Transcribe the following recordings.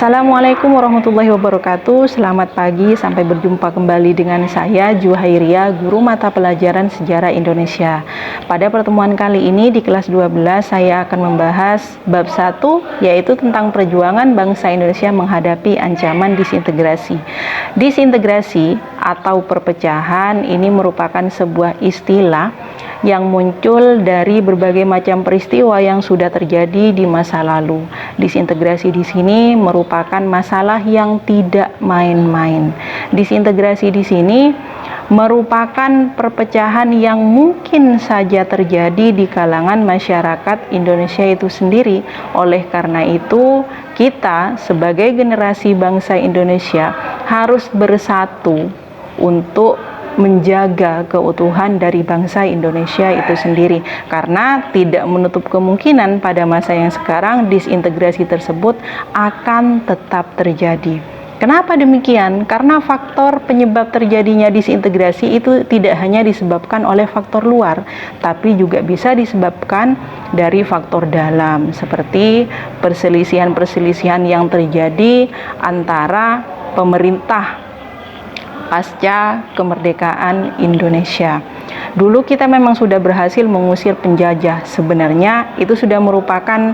Assalamualaikum warahmatullahi wabarakatuh. Selamat pagi, sampai berjumpa kembali dengan saya Juhairia, guru mata pelajaran Sejarah Indonesia. Pada pertemuan kali ini di kelas 12 saya akan membahas bab 1, yaitu tentang perjuangan bangsa Indonesia menghadapi ancaman disintegrasi. Disintegrasi atau perpecahan ini merupakan sebuah istilah yang muncul dari berbagai macam peristiwa yang sudah terjadi di masa lalu. Disintegrasi di sini merupakan masalah yang tidak main-main. Disintegrasi di sini merupakan perpecahan yang mungkin saja terjadi di kalangan masyarakat Indonesia itu sendiri. Oleh karena itu, kita sebagai generasi bangsa Indonesia harus bersatu untuk menjaga keutuhan dari bangsa Indonesia itu sendiri, karena tidak menutup kemungkinan pada masa yang sekarang disintegrasi tersebut akan tetap terjadi. Kenapa demikian? Karena faktor penyebab terjadinya disintegrasi itu tidak hanya disebabkan oleh faktor luar, tapi juga bisa disebabkan dari faktor dalam, seperti perselisihan-perselisihan yang terjadi antara pemerintah pasca kemerdekaan Indonesia. Dulu kita memang sudah berhasil mengusir penjajah. Sebenarnya itu sudah merupakan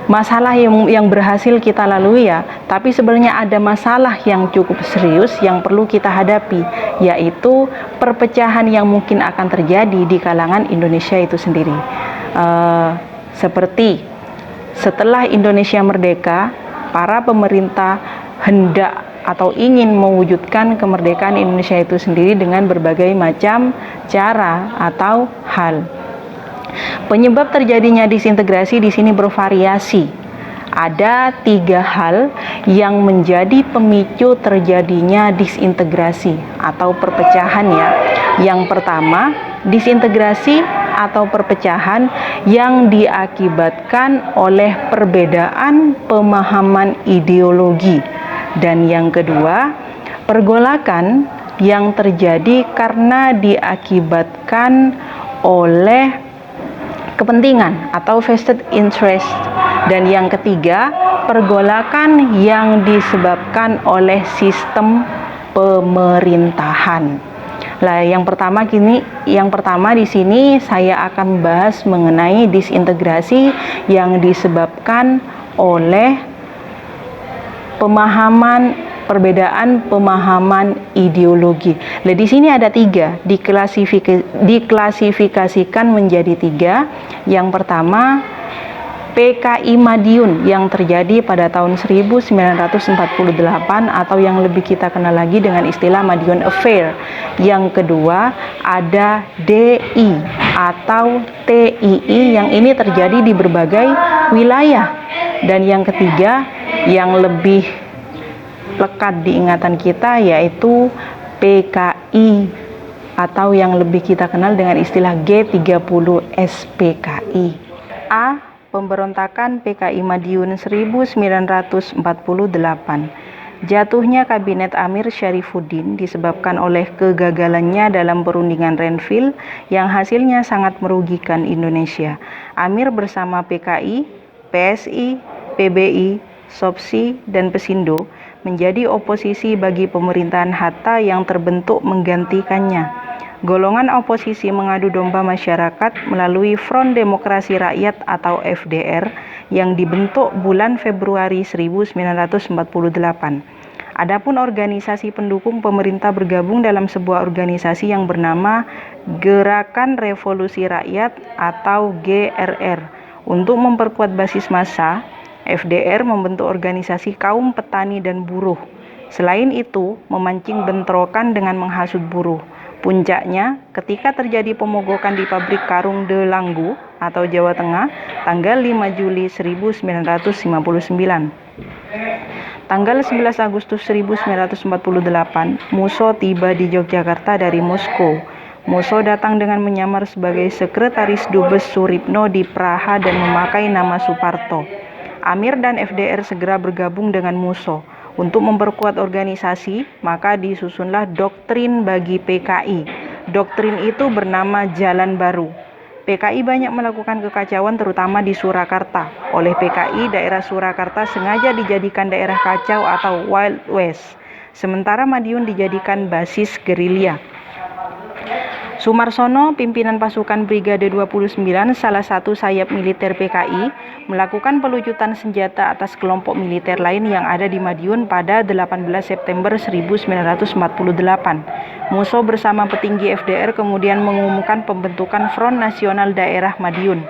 masalah yang berhasil kita lalui ya. Tapi sebenarnya ada masalah yang cukup serius yang perlu kita hadapi, yaitu perpecahan yang mungkin akan terjadi di kalangan Indonesia itu sendiri. Seperti setelah Indonesia merdeka, para pemerintah hendak atau ingin mewujudkan kemerdekaan Indonesia itu sendiri dengan berbagai macam cara atau hal. Penyebab terjadinya disintegrasi di sini bervariasi. Ada 3 hal yang menjadi pemicu terjadinya disintegrasi atau perpecahan ya. Yang pertama, disintegrasi atau perpecahan yang diakibatkan oleh perbedaan pemahaman ideologi. Dan yang kedua, pergolakan yang terjadi karena diakibatkan oleh kepentingan atau vested interest. Dan yang ketiga, pergolakan yang disebabkan oleh sistem pemerintahan. Nah, yang pertama di sini saya akan membahas mengenai disintegrasi yang disebabkan oleh perbedaan pemahaman ideologi. Nah, di sini ada 3, diklasifikasikan menjadi 3. Yang pertama, PKI Madiun yang terjadi pada tahun 1948 atau yang lebih kita kenal lagi dengan istilah Madiun Affair. Yang kedua, ada DI atau TII yang ini terjadi di berbagai wilayah. Dan yang ketiga, yang lebih lekat di ingatan kita, yaitu PKI atau yang lebih kita kenal dengan istilah G30 SPKI. A. Pemberontakan PKI Madiun 1948. Jatuhnya Kabinet Amir Syarifuddin disebabkan oleh kegagalannya dalam perundingan Renville yang hasilnya sangat merugikan Indonesia. Amir bersama PKI, PSI, PBI, SOPSI, dan Pesindo menjadi oposisi bagi pemerintahan Hatta yang terbentuk menggantikannya. Golongan oposisi mengadu domba masyarakat melalui Front Demokrasi Rakyat atau FDR yang dibentuk bulan Februari 1948. Adapun organisasi pendukung pemerintah bergabung dalam sebuah organisasi yang bernama Gerakan Revolusi Rakyat atau GRR. Untuk memperkuat basis massa, FDR membentuk organisasi kaum petani dan buruh. Selain itu, memancing bentrokan dengan menghasut buruh. Puncaknya, ketika terjadi pemogokan di pabrik karung De Langgu atau Jawa Tengah, tanggal 5 Juli 1959. Tanggal 11 Agustus 1948, Musso tiba di Yogyakarta dari Moskow. Musso datang dengan menyamar sebagai sekretaris Dubes Suripno di Praha dan memakai nama Suparto. Amir dan FDR segera bergabung dengan Musso. Untuk memperkuat organisasi, maka disusunlah doktrin bagi PKI. Doktrin itu bernama Jalan Baru. PKI banyak melakukan kekacauan terutama di Surakarta. Oleh PKI, daerah Surakarta sengaja dijadikan daerah kacau atau Wild West, sementara Madiun dijadikan basis gerilya. Sumarsono, pimpinan pasukan Brigade 29, salah satu sayap militer PKI, melakukan pelucutan senjata atas kelompok militer lain yang ada di Madiun pada 18 September 1948. Musso bersama petinggi FDR kemudian mengumumkan pembentukan Front Nasional Daerah Madiun.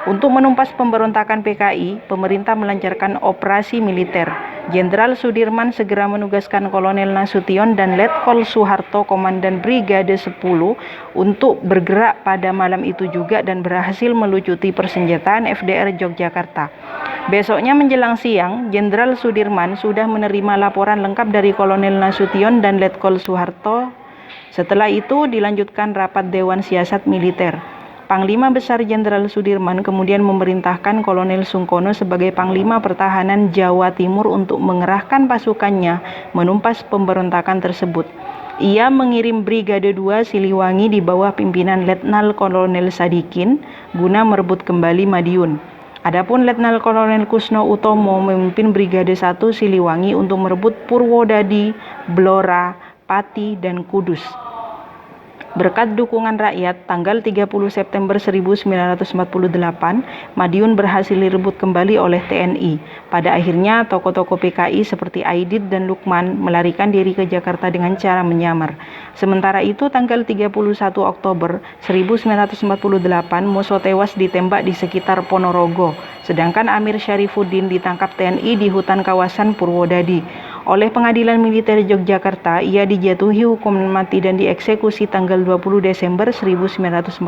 Untuk menumpas pemberontakan PKI, pemerintah melancarkan operasi militer. Jenderal Sudirman segera menugaskan Kolonel Nasution dan Letkol Soeharto, Komandan Brigade 10, untuk bergerak pada malam itu juga dan berhasil melucuti persenjataan FDR Yogyakarta. Besoknya menjelang siang, Jenderal Sudirman sudah menerima laporan lengkap dari Kolonel Nasution dan Letkol Soeharto. Setelah itu dilanjutkan rapat Dewan Siasat Militer. Panglima Besar Jenderal Sudirman kemudian memerintahkan Kolonel Sungkono sebagai Panglima Pertahanan Jawa Timur untuk mengerahkan pasukannya menumpas pemberontakan tersebut. Ia mengirim Brigade 2 Siliwangi di bawah pimpinan Letnan Kolonel Sadikin guna merebut kembali Madiun. Adapun Letnan Kolonel Kusno Utomo memimpin Brigade 1 Siliwangi untuk merebut Purwodadi, Blora, Pati, dan Kudus. Berkat dukungan rakyat, tanggal 30 September 1948, Madiun berhasil direbut kembali oleh TNI. Pada akhirnya, tokoh-tokoh PKI seperti Aidit dan Lukman melarikan diri ke Jakarta dengan cara menyamar. Sementara itu, tanggal 31 Oktober 1948, Musso tewas ditembak di sekitar Ponorogo, sedangkan Amir Syarifuddin ditangkap TNI di hutan kawasan Purwodadi. Oleh Pengadilan Militer Yogyakarta, ia dijatuhi hukuman mati dan dieksekusi tanggal 20 Desember 1948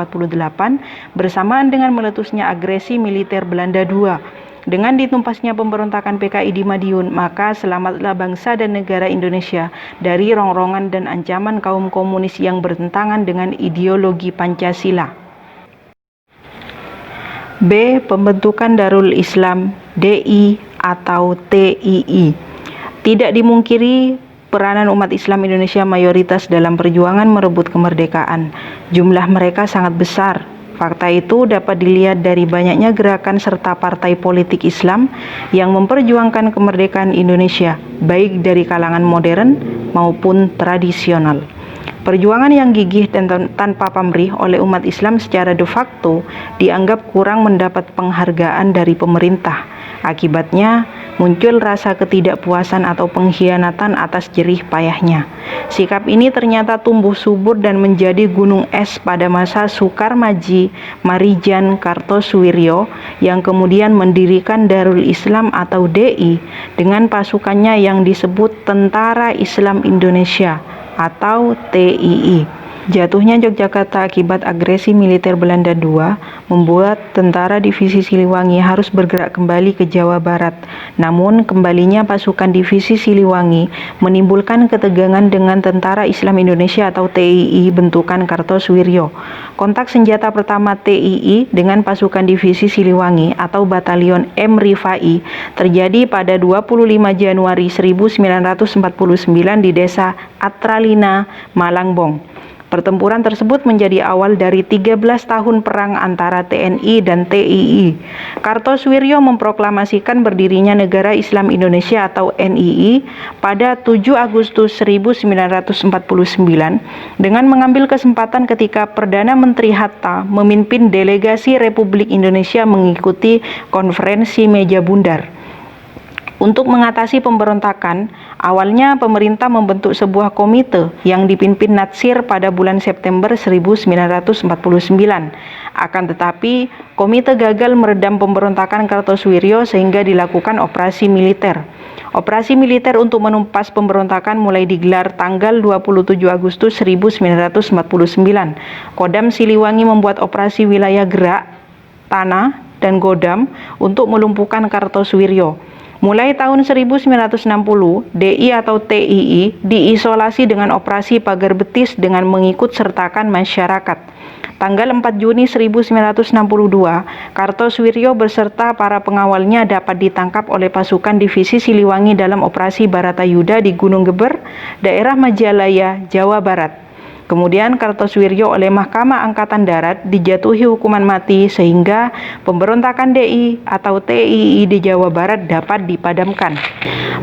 bersamaan dengan meletusnya agresi militer Belanda II. Dengan ditumpasnya pemberontakan PKI di Madiun, maka selamatlah bangsa dan negara Indonesia dari rongrongan dan ancaman kaum komunis yang bertentangan dengan ideologi Pancasila. B. Pembentukan Darul Islam DI atau TII. Tidak dimungkiri peranan umat Islam Indonesia mayoritas dalam perjuangan merebut kemerdekaan. Jumlah mereka sangat besar. Fakta itu dapat dilihat dari banyaknya gerakan serta partai politik Islam yang memperjuangkan kemerdekaan Indonesia, baik dari kalangan modern maupun tradisional. Perjuangan yang gigih dan tanpa pamrih oleh umat Islam secara de facto dianggap kurang mendapat penghargaan dari pemerintah. Akibatnya, muncul rasa ketidakpuasan atau pengkhianatan atas jerih payahnya. Sikap ini ternyata tumbuh subur dan menjadi gunung es pada masa Soekarmaji Marijan Kartosuwiryo yang kemudian mendirikan Darul Islam atau DI dengan pasukannya yang disebut Tentara Islam Indonesia atau TII. Jatuhnya Yogyakarta akibat agresi militer Belanda II membuat tentara divisi Siliwangi harus bergerak kembali ke Jawa Barat. Namun kembalinya pasukan divisi Siliwangi menimbulkan ketegangan dengan Tentara Islam Indonesia atau TII bentukan Kartosuwiryo. Kontak senjata pertama TII dengan pasukan divisi Siliwangi atau Batalion M. Rifai terjadi pada 25 Januari 1949 di desa Atralina, Malangbong. Pertempuran tersebut menjadi awal dari 13 tahun perang antara TNI dan TII. Kartosuwiryo memproklamasikan berdirinya Negara Islam Indonesia atau NII pada 7 Agustus 1949 dengan mengambil kesempatan ketika Perdana Menteri Hatta memimpin delegasi Republik Indonesia mengikuti konferensi meja bundar. Untuk mengatasi pemberontakan, awalnya pemerintah membentuk sebuah komite yang dipimpin Natsir pada bulan September 1949. Akan tetapi, komite gagal meredam pemberontakan Kartosuwiryo sehingga dilakukan operasi militer. Operasi militer untuk menumpas pemberontakan mulai digelar tanggal 27 Agustus 1949. Kodam Siliwangi membuat operasi wilayah gerak, tanah, dan Godam untuk melumpuhkan Kartosuwiryo. Mulai tahun 1960, DI atau TII diisolasi dengan operasi pagar betis dengan mengikut sertakan masyarakat. Tanggal 4 Juni 1962, Kartosuwiryo beserta para pengawalnya dapat ditangkap oleh pasukan divisi Siliwangi dalam operasi Baratayuda di Gunung Geber, daerah Majalaya, Jawa Barat. Kemudian Kartosuwiryo oleh Mahkamah Angkatan Darat dijatuhi hukuman mati sehingga pemberontakan DI atau TII di Jawa Barat dapat dipadamkan.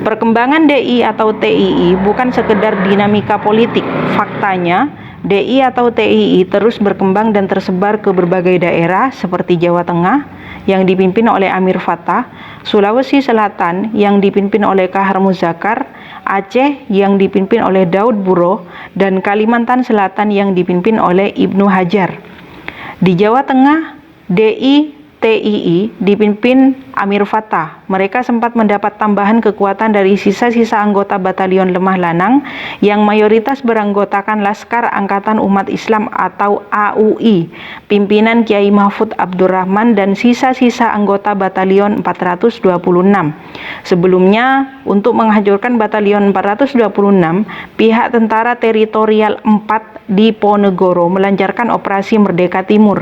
Perkembangan DI atau TII bukan sekedar dinamika politik. Faktanya, DI atau TII terus berkembang dan tersebar ke berbagai daerah seperti Jawa Tengah yang dipimpin oleh Amir Fattah, Sulawesi Selatan yang dipimpin oleh Kahar Muzakar, Aceh yang dipimpin oleh Daud Buro, dan Kalimantan Selatan yang dipimpin oleh Ibnu Hajar. Di Jawa Tengah, DI TII dipimpin Amir Fattah. Mereka sempat mendapat tambahan kekuatan dari sisa-sisa anggota Batalion Lemah Lanang yang mayoritas beranggotakan Laskar Angkatan Umat Islam atau AUI, pimpinan Kiai Mahfud Abdurrahman dan sisa-sisa anggota Batalion 426. Sebelumnya, untuk menghancurkan Batalion 426, pihak Tentara Teritorial 4 di Ponegoro melancarkan Operasi Merdeka Timur.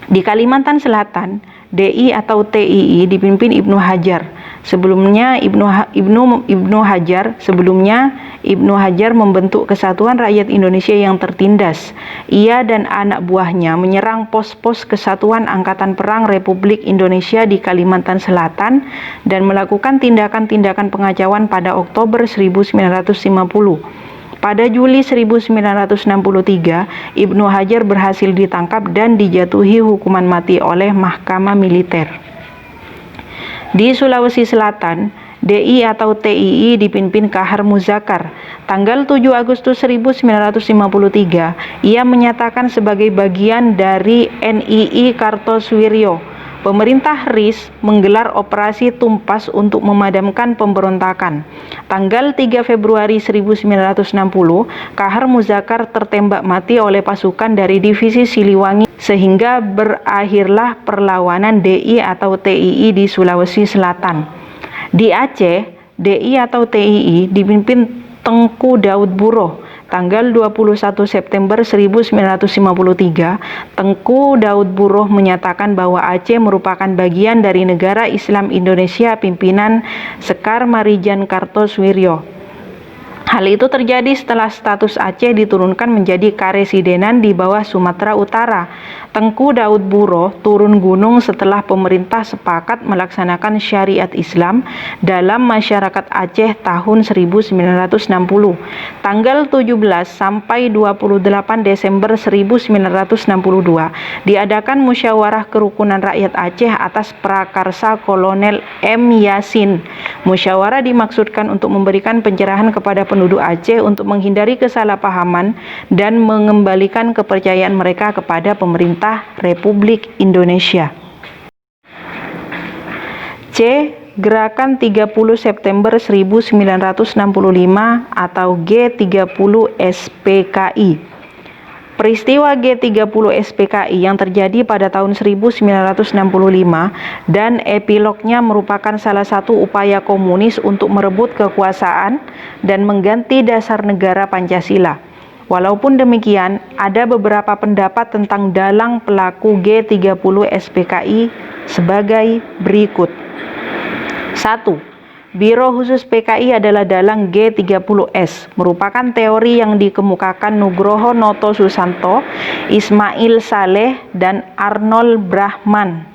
Di Kalimantan Selatan, DI atau TII dipimpin Ibnu Hajar. Sebelumnya Ibnu Hajar membentuk Kesatuan Rakyat Indonesia yang tertindas. Ia dan anak buahnya menyerang pos-pos Kesatuan Angkatan Perang Republik Indonesia di Kalimantan Selatan dan melakukan tindakan-tindakan pengacauan pada Oktober 1950. Pada Juli 1963, Ibnu Hajar berhasil ditangkap dan dijatuhi hukuman mati oleh Mahkamah Militer. Di Sulawesi Selatan, DI atau TII dipimpin Kahar Muzakar. Tanggal 7 Agustus 1953, ia menyatakan sebagai bagian dari NII Kartosuwiryo. Pemerintah RIS menggelar operasi Tumpas untuk memadamkan pemberontakan. Tanggal 3 Februari 1960, Kahar Muzakar tertembak mati oleh pasukan dari Divisi Siliwangi sehingga berakhirlah perlawanan DI atau TII di Sulawesi Selatan. Di Aceh, DI atau TII dipimpin Tengku Daud Buro. Tanggal 21 September 1953, Tengku Daud Buro menyatakan bahwa Aceh merupakan bagian dari negara Islam Indonesia pimpinan Sekar Marijan Kartosuwiryo. Hal itu terjadi setelah status Aceh diturunkan menjadi karesidenan di bawah Sumatera Utara. Tengku Daud Buro turun gunung setelah pemerintah sepakat melaksanakan syariat Islam dalam masyarakat Aceh tahun 1960. Tanggal 17 sampai 28 Desember 1962 diadakan musyawarah kerukunan rakyat Aceh atas prakarsa Kolonel M. Yasin. Musyawarah dimaksudkan untuk memberikan pencerahan kepada penduduk Aceh untuk menghindari kesalahpahaman dan mengembalikan kepercayaan mereka kepada pemerintah Republik Indonesia. C. Gerakan 30 September 1965 atau G30 SPKI. Peristiwa G30 SPKI yang terjadi pada tahun 1965 dan epilognya merupakan salah satu upaya komunis untuk merebut kekuasaan dan mengganti dasar negara Pancasila. Walaupun demikian, ada beberapa pendapat tentang dalang pelaku G30 SPKI sebagai berikut. 1. Biro Khusus PKI adalah dalang G30S, merupakan teori yang dikemukakan Nugroho Noto Susanto, Ismail Saleh, dan Arnold Brahman.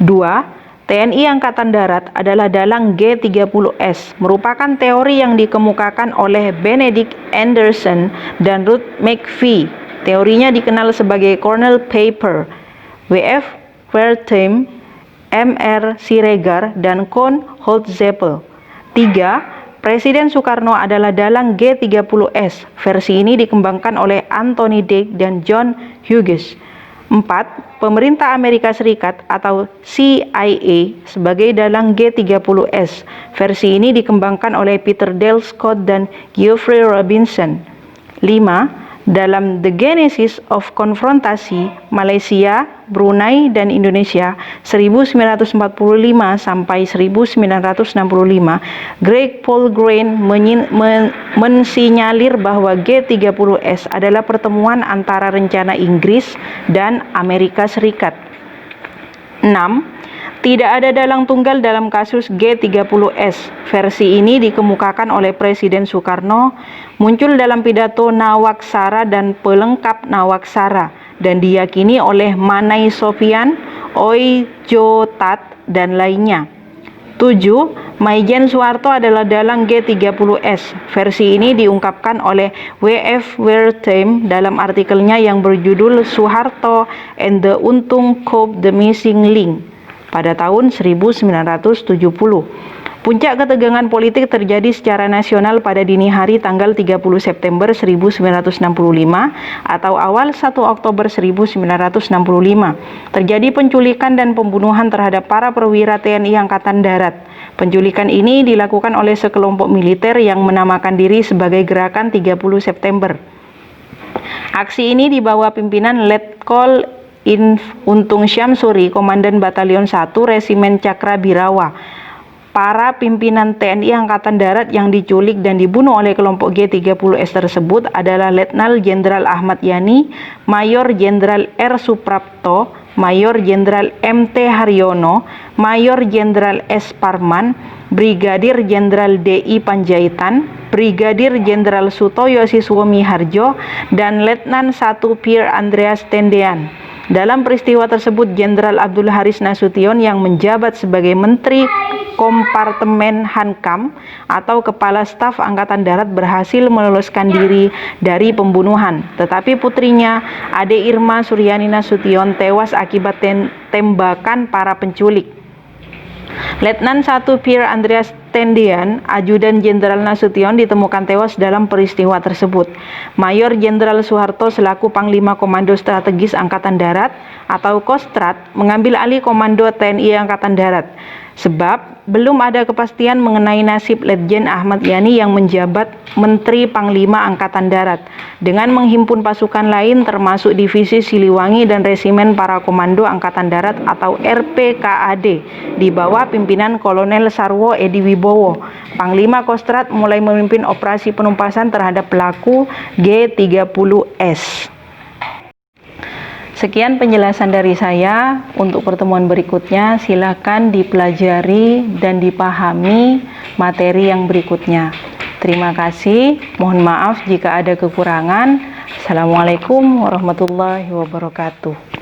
2. TNI Angkatan Darat adalah dalang G30S, merupakan teori yang dikemukakan oleh Benedict Anderson dan Ruth McPhee. Teorinya dikenal sebagai Cornell Paper. W.F. Wertheim, M.R. Siregar, dan Kohn Holtzeppel. 3. Presiden Soekarno adalah dalang G30S. Versi ini dikembangkan oleh Anthony Dake dan John Hughes. 4. Pemerintah Amerika Serikat atau CIA sebagai dalang G30S. Versi ini dikembangkan oleh Peter Dale Scott dan Geoffrey Robinson. 5. Dalam The Genesis of Konfrontasi, Malaysia, Brunei, dan Indonesia 1945 sampai 1965, Greg Paul Grain mensinyalir bahwa G30S adalah pertemuan antara rencana Inggris dan Amerika Serikat. 6. Tidak ada dalang tunggal dalam kasus G30S. Versi ini dikemukakan oleh Presiden Soekarno, muncul dalam pidato Nawaksara dan pelengkap Nawaksara, dan diyakini oleh Manai Sofian, Oi Jo Tat, dan lainnya. 7. Maijen Soeharto adalah dalang G30S. Versi ini diungkapkan oleh W.F. Wertheim dalam artikelnya yang berjudul Soeharto and the Untung Cove the Missing Link pada tahun 1970. Puncak ketegangan politik terjadi secara nasional pada dini hari tanggal 30 September 1965 atau awal 1 Oktober 1965. Terjadi penculikan dan pembunuhan terhadap para perwira TNI Angkatan Darat. Penculikan ini dilakukan oleh sekelompok militer yang menamakan diri sebagai Gerakan 30 September. Aksi ini dibawa pimpinan Letkol Untung Syamsuri, Komandan Batalion 1 Resimen Cakra Birawa. Para pimpinan TNI Angkatan Darat yang diculik dan dibunuh oleh kelompok G30S tersebut adalah Letnan Jenderal Ahmad Yani, Mayor Jenderal R. Suprapto, Mayor Jenderal M.T. Haryono, Mayor Jenderal S. Parman, Brigadir Jenderal D.I. Panjaitan, Brigadir Jenderal Sutoyo Siswomi Harjo, dan Letnan 1 Pier Andreas Tendean. Dalam peristiwa tersebut, Jenderal Abdul Haris Nasution yang menjabat sebagai Menteri Kompartemen Hankam atau Kepala Staf Angkatan Darat berhasil meloloskan diri dari pembunuhan. Tetapi putrinya, Ade Irma Suryani Nasution, tewas akibat tembakan para penculik. Letnan 1 Pier Andreas Tendean, Ajudan Jenderal Nasution, ditemukan tewas dalam peristiwa tersebut. Mayor Jenderal Soeharto selaku Panglima Komando Strategis Angkatan Darat atau Kostrat mengambil alih komando TNI Angkatan Darat. Sebab belum ada kepastian mengenai nasib Letjen Ahmad Yani yang menjabat Menteri Panglima Angkatan Darat. Dengan menghimpun pasukan lain termasuk Divisi Siliwangi dan Resimen Para Komando Angkatan Darat atau RPKAD di bawah pimpinan Kolonel Sarwo Edi Wibowo, Panglima Kostrat mulai memimpin operasi penumpasan terhadap pelaku G30S. Sekian penjelasan dari saya. Untuk pertemuan berikutnya silakan dipelajari dan dipahami materi yang berikutnya. Terima kasih. Mohon maaf jika ada kekurangan. Assalamualaikum warahmatullahi wabarakatuh.